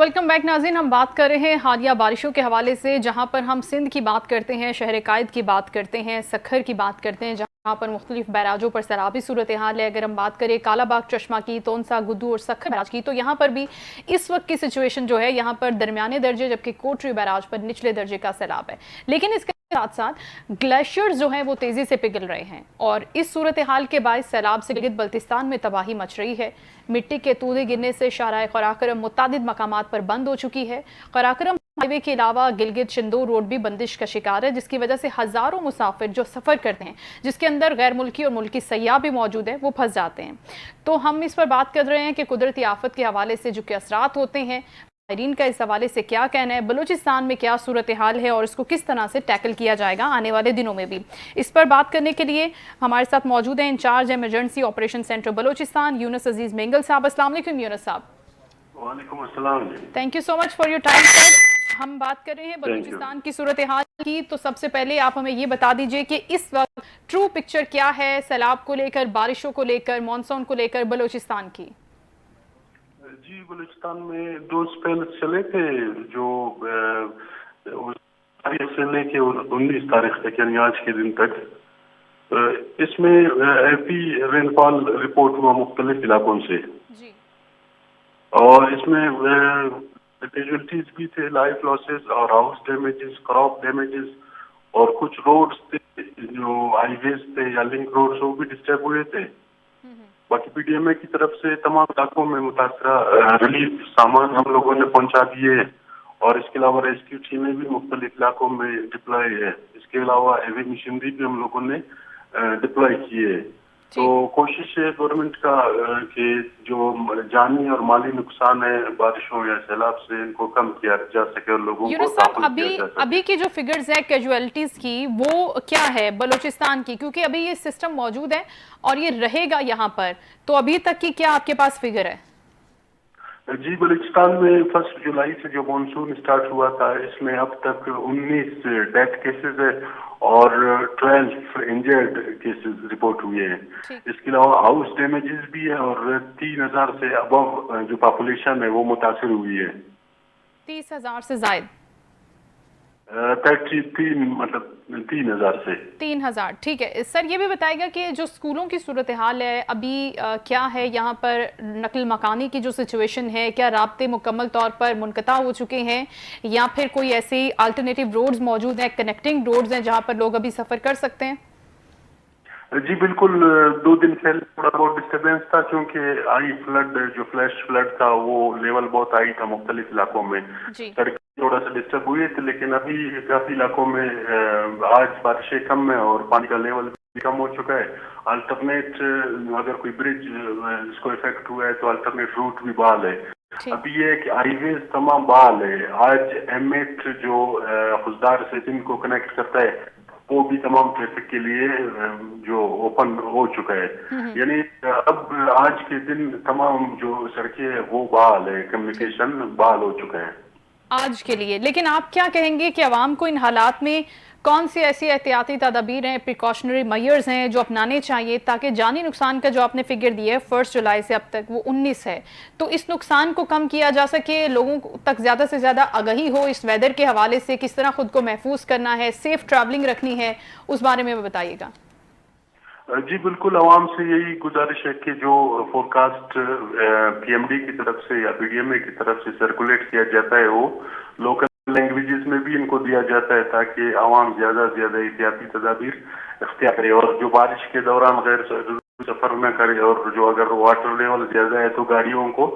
Welcome back नाज़रीन। हम बात कर रहे हैं हालिया बारिशों के हवाले से, जहां पर हम सिंध की बात करते हैं, शहर कायद की बात करते हैं, सखर की बात करते हैं, जहां पर मुख्तलिफ बैराजों पर सैलाबी सूरत हाल है। अगर हम बात करें कालाबाग चश्मा की, तोनसा, गुद्दू और सखर बैराज की, तो यहाँ पर भी इस वक्त की सिचुएशन जो है, यहाँ पर दरमियाने दर्जे जबकि कोटरी बैराज पर निचले दर्जे का सैलाब है। लेकिन इसके साथ साथ ग्लेशियर्स जो हैं वो तेजी से पिघल रहे हैं और इस सूरत हाल के बायस सैलाब से गिलगित बल्तिस्तान में तबाही मच रही है। मिट्टी के तूदे गिरने से शाहराह कराकरम मुतादिद मकामात पर बंद हो चुकी है। कराकरम हाईवे के अलावा गिलगित शिंदूर रोड भी बंदिश का शिकार है, जिसकी वजह से हजारों मुसाफिर जो सफर करते हैं, जिसके अंदर गैर मुल्की और मुल्की सयाह भी मौजूद है, वो फंस जाते हैं। तो हम इस पर बात कर रहे हैं कि कुदरती आफत के हवाले से जो कि असरात होते हैं, माहिरीन का इस हवाले से क्या कहना है, बलूचिस्तान में क्या सूरत हाल है और इसको किस तरह से टैकल किया जाएगा आने वाले दिनों में भी। इस पर बात करने के लिए हमारे साथ मौजूद हैं incharge emergency operation centre Balochistan Younus Aziz Mengal साहब। अस्सलाम वालेकुम यूनुस साहब। वालेकुम अस्सलाम। Thank you so much for your time sir. हम बात कर रहे हैं बलूचिस्तान की सूरत हाल की, तो सबसे पहले आप हमें ये बता दीजिए कि इस वक्त ट्रू पिक्चर क्या है सैलाब को लेकर, बारिशों को लेकर, मानसून को लेकर बलूचिस्तान की। जी, बलूचिस्तान में 2 स्पेल चले थे जो तारीख से लेके 19 तारीख तक, यानी आज के दिन तक। इसमें एपी रेनफॉल रिपोर्ट हुआ मुख्तलिफ इलाकों से जी। और इसमें कैजुअलिटीज भी थे, लाइफ लॉसेस और हाउस डैमेजेस, क्रॉप डैमेजेस, और कुछ रोड्स थे जो हाईवेज थे या लिंक रोड्स, वो भी डिस्टर्ब हुए थे। बाकी पीडीएमए की तरफ से तमाम इलाकों में मुतासरा रिलीफ सामान हम लोगों ने पहुंचा दिए और इसके अलावा रेस्क्यू टीमें भी मुख्तलिफ इलाकों में डिप्लॉय है। इसके अलावा हेवी मशीनरी भी हम लोगों ने डिप्लॉय की है। तो कोशिश है गवर्नमेंट का कि जो जानी और माली नुकसान है बारिशों या सैलाब से, इनको कम किया जा सके और लोगों को साहब अभी की जो फिगर्स है कैजुअलिटीज की, वो क्या है बलूचिस्तान की, क्योंकि अभी ये सिस्टम मौजूद है और ये रहेगा यहाँ पर, तो अभी तक की क्या आपके पास फिगर है? जी, बलूचिस्तान में 1 जुलाई से जो मानसून स्टार्ट हुआ था, इसमें अब तक 19 डेथ केसेस है और 12 इंजर्ड केसेस रिपोर्ट हुए हैं। इसके अलावा हाउस डैमेजेस भी है और 3000 से अबव जो पॉपुलेशन है वो मुतासर हुई है। 30,000 से ज्यादा? 33, मतलब 3000 से 3000। ठीक है सर, ये भी बताएगा कि जो स्कूलों की सूरत हाल है अभी क्या है यहाँ पर, नकल मकानी की जो सिचुएशन है, क्या राब्ते मुकम्मल तौर पर मुनक़ता हो चुके हैं या फिर कोई ऐसी अल्टरनेटिव रोड्स मौजूद हैं, कनेक्टिंग रोड्स हैं जहाँ पर लोग अभी सफ़र कर सकते हैं? जी बिल्कुल, 2 दिन पहले थोड़ा बहुत डिस्टर्बेंस था क्योंकि आई फ्लड, जो फ्लैश फ्लड था वो लेवल बहुत आई था मुख्तलिफ इलाकों में, सड़कें थोड़ा सा डिस्टर्ब हुई थी। लेकिन अभी काफी इलाकों में आज बारिशें कम है और पानी का लेवल भी कम हो चुका है। अल्टरनेट अगर कोई ब्रिज जिसको इफेक्ट हुआ है तो अल्टरनेट रूट भी बहाल है। अभी ये कि हाईवेज तमाम बहाल है। आज M8 जो खुजदार से सिंध को कनेक्ट करता है वो भी तमाम ट्रैफिक के लिए जो ओपन हो चुका है। यानी अब आज के दिन तमाम जो सड़कें वो बहाल है, कम्युनिकेशन बहाल हो चुका है आज के लिए। लेकिन आप क्या कहेंगे कि आवाम को इन हालात में कौन सी ऐसी एहतियाती तदाबीर हैं, प्रिकॉशनरी मेजर्स हैं जो अपनाने चाहिए ताकि जानी नुकसान का जो आपने फिगर दिया है 1 जुलाई से अब तक वो 19 है, तो इस नुकसान को कम किया जा सके, लोगों तक ज़्यादा से ज़्यादा आगाही हो इस वेदर के हवाले से, किस तरह खुद को महफूज करना है, सेफ ट्रैवलिंग रखनी है, उस बारे में बताइएगा। जी बिल्कुल, आवाम से यही गुजारिश है कि जो फोरकास्ट PMD की तरफ से या PDMA की तरफ से सर्कुलेट किया जाता है वो लोकल लैंग्वेजेस में भी इनको दिया जाता है ताकि आवाम ज्यादा से ज्यादा एहतियाती तदाबीर इख्तियार करे और जो बारिश के दौरान गैर सफर न करे, और जो अगर वाटर लेवल ज्यादा है तो गाड़ियों को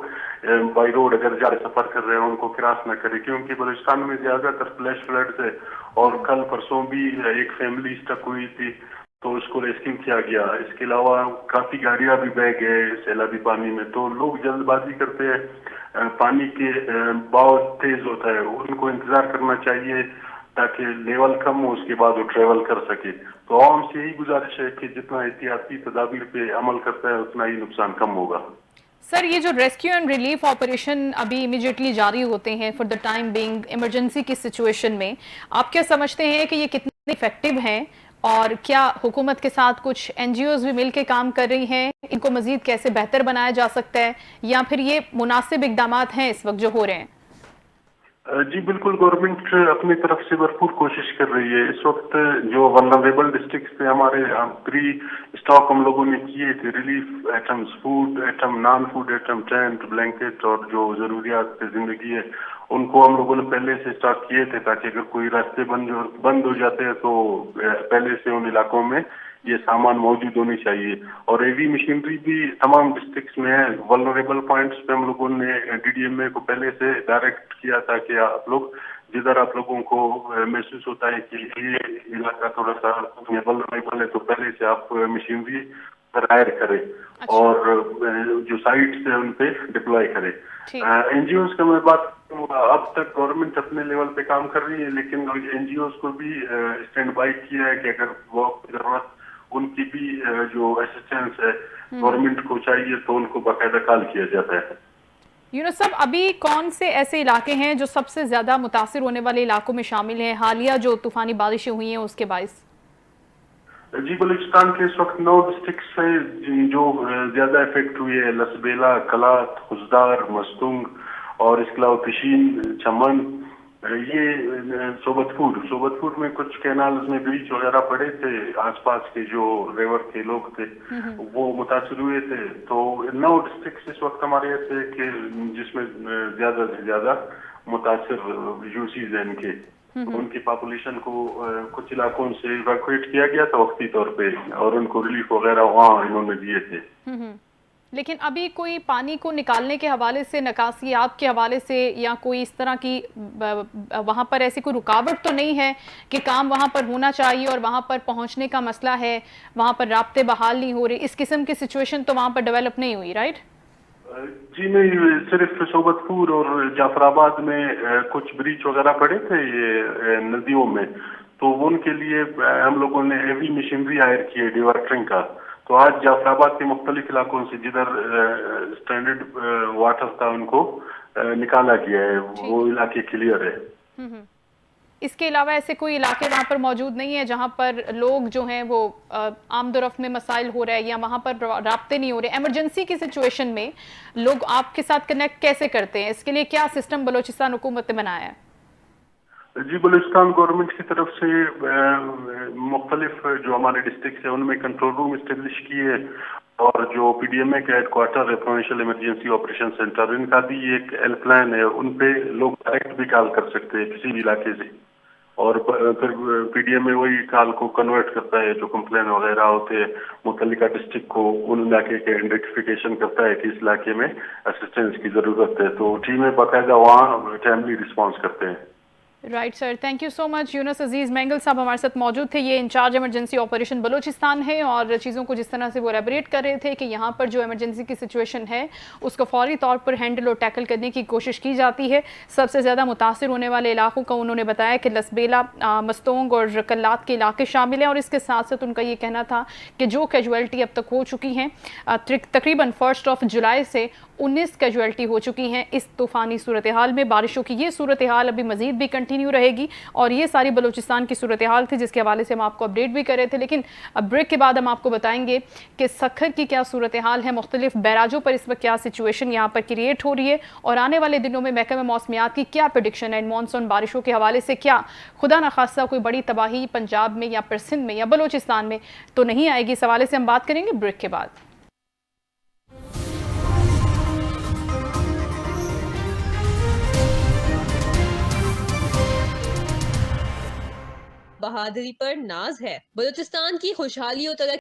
बाई रोड अगर ज्यादा सफर कर रहे हैं उनको क्रॉस न करे, क्योंकि बलूचिस्तान में ज्यादातर फ्लैश फ्लड्स है और कल परसों भी एक फैमिली स्टक हुई थी तो उसको रेस्क्यू किया गया। इसके अलावा काफी गाड़ियां भी बह गए सैलाबी पानी में, तो लोग जल्दबाजी करते हैं, पानी के बहाव तेज होता है, उनको इंतजार करना चाहिए ताकि लेवल कम हो उसके बाद वो ट्रेवल कर सके। तो आवाम से यही गुजारिश है कि जितना एहतियाती तदाबीर पे अमल करता है उतना ही नुकसान कम होगा। सर, ये जो रेस्क्यू एंड रिलीफ ऑपरेशन अभी इमीडिएटली जारी होते हैं for the time being emergency की सिचुएशन में, आप क्या समझते हैं कि ये कितने इफेक्टिव हैं और क्या हुकूमत के साथ कुछ NGOs भी मिलकर काम कर रही हैं, इनको मजीद कैसे बेहतर बनाया जा सकता है या फिर ये मुनासिब इकदामात हैं इस वक्त जो हो रहे हैं? जी बिल्कुल, गवर्नमेंट अपनी तरफ से भरपूर कोशिश कर रही है। इस वक्त जो वल्नरेबल डिस्ट्रिक्ट्स थे हमारे, प्री स्टॉक हम लोगों ने किए थे, relief items, food item, non food item, tent, blanket और जो जरूरियात जिंदगी है, उनको हम लोगों ने पहले से स्टॉक किए थे, ताकि अगर कोई रास्ते बंद हो जाते हैं तो पहले से उन इलाकों में ये सामान मौजूद होनी चाहिए। और एवी मशीनरी भी तमाम डिस्ट्रिक्ट्स में है। वल्नरेबल पॉइंट्स पे हम लोगों ने डीडीएमए को पहले से डायरेक्ट किया था कि आप लोग, जिधर आप लोगों को महसूस होता है कि ये इलाका थोड़ा सा वल्नरेबल है, तो पहले से आप मशीनरी हायर करें। अच्छा। और जो साइट्स है उन पे डिप्लॉय करें। एनजीओज का मैं बात करूं, अब तक गवर्नमेंट अपने लेवल पे काम कर रही है, लेकिन एनजीओज को भी स्टैंड बाय किया है कि अगर वो जरूरत उनकी भी जो असिस्टेंस है गवर्नमेंट को चाहिए तो उनको बाकायदा कॉल किया जाता है। यूनुस साहब, अभी कौन से ऐसे इलाके हैं जो सबसे ज्यादा मुतासिर होने वाले इलाकों में शामिल हैं, हालिया जो तूफानी बारिशें हुई हैं उसके बायस? जी, बलूचिस्तान के इस वक्त 9 डिस्ट्रिक्ट है जो ज्यादा इफेक्ट हुई है। लसबेला, कलात, खुजदार, मस्तुंग और इसके अलावा पिशीन, चमन, ये सोबतपुर में कुछ कैनाल्स में ब्रीच वगैरह पड़े थे। आसपास के जो रिवर के लोग थे वो मुतासर हुए थे। तो 9 डिस्ट्रिक्ट इस वक्त हमारे ऐसे कि जिसमें ज्यादा से ज्यादा मुतासर यूसीज हैं इनके। उनकी पॉपुलेशन को कुछ इलाकों से इवैक्यूएट किया गया था वक्ती तौर पे, और उनको रिलीफ वगैरह वहाँ इन्होंने दिए थे। लेकिन अभी कोई पानी को निकालने के हवाले से, निकासियात के हवाले से, या कोई इस तरह की वहाँ पर ऐसी कोई रुकावट तो नहीं है कि काम वहाँ पर होना चाहिए और वहाँ पर पहुँचने का मसला है, वहाँ पर राब्ते बहाल नहीं हो रहे, इस किस्म की सिचुएशन तो वहाँ पर डेवलप नहीं हुई, राइट? जी नहीं, सिर्फ सोबतपुर और जाफराबाद में कुछ ब्रीच वगैरह पड़े थे ये नदियों में, तो उनके लिए हम लोगों ने हेवी मशीनरी हायर की है डिवर्टरिंग का। तो आज जाफराबाद के मुख्तलिफ इलाकों से जिधर स्टैंडर्ड वाटर था उनको निकाला गया है, वो इलाके क्लियर है। इसके अलावा ऐसे कोई इलाके वहाँ पर मौजूद नहीं है जहाँ पर लोग जो हैं वो आमदोरफ्त में मसाइल हो रहे हैं या वहाँ पर राब्ते नहीं हो रहे? इमरजेंसी की सिचुएशन में लोग आपके साथ कनेक्ट कैसे करते हैं? इसके लिए क्या सिस्टम बलूचिस्तान हुकूमत ने बनाया है? जी, बलूचिस्तान गवर्नमेंट की तरफ से मुख्तलिफ जो हमारे डिस्ट्रिक्ट है उनमें कंट्रोल रूम इस्टेब्लिश किए, और जो पीडीएमए के हेडक्वार्टर है, प्रोविंशियल इमरजेंसी ऑपरेशन सेंटर, इनका भी एक हेल्पलाइन है। उन पे लोग डायरेक्ट भी कॉल कर सकते हैं किसी भी इलाके से, और फिर पीडीएमए वही कॉल को कन्वर्ट करता है, जो कंप्लेन वगैरह होते हैं मुतल्लिका डिस्ट्रिक्ट को, उन इलाके के आइडेंटिफिकेशन करता है कि इस इलाके में असिस्टेंस की जरूरत है, तो टीमें बाकायदा वहाँ टाइमली रिस्पॉन्स करते हैं। Right sir, thank you so much. Younus Aziz Mengal साहब हमारे साथ मौजूद थे। ये इंचार्ज इमरजेंसी ऑपरेशन बलूचिस्तान है, और चीज़ों को जिस तरह से वो एलेबोरेट कर रहे थे कि यहाँ पर जो इमरजेंसी की सिचुएशन है उसको फौरी तौर पर हैंडल और टैकल करने की कोशिश की जाती है। सबसे ज़्यादा मुतासिर होने वाले इलाकों का उन्होंने बताया कि लसबेला, मस्तोंग और कल्लात के इलाके शामिल हैं, और इसके साथ साथ उनका ये कहना था कि जो कैजुअल्टी अब तक हो चुकी हैं, तकरीबन 1 जुलाई से 19 कैजुअल्टी हो चुकी हैं इस तूफ़ानी सूरत हाल में। बारिशों की ये सूरत हाल अभी मज़ीद भी कंटिन्यू रहेगी, और ये सारी बलूचिस्तान की सूरत हाल थी जिसके हवाले से हम आपको अपडेट भी कर रहे थे। लेकिन अब ब्रेक के बाद हम आपको बताएंगे कि सखर की क्या सूरत हाल है, मुख्तलिफ बैराजों पर इस वक्त क्या सिचुएशन यहाँ पर क्रिएट हो रही है, और आने वाले दिनों में महकमा मौसमियात की क्या प्रेडिक्शन है इन मानसून बारिशों के हवाले से। क्या खुदा न खास्ता कोई बड़ी तबाही पंजाब में या फिर सिंध में या बलूचिस्तान में तो नहीं आएगी? इस हवाले से हम बात करेंगे ब्रेक के बाद। बहादुरी पर नाज है। बलूचिस्तान की खुशहाली और तरक्की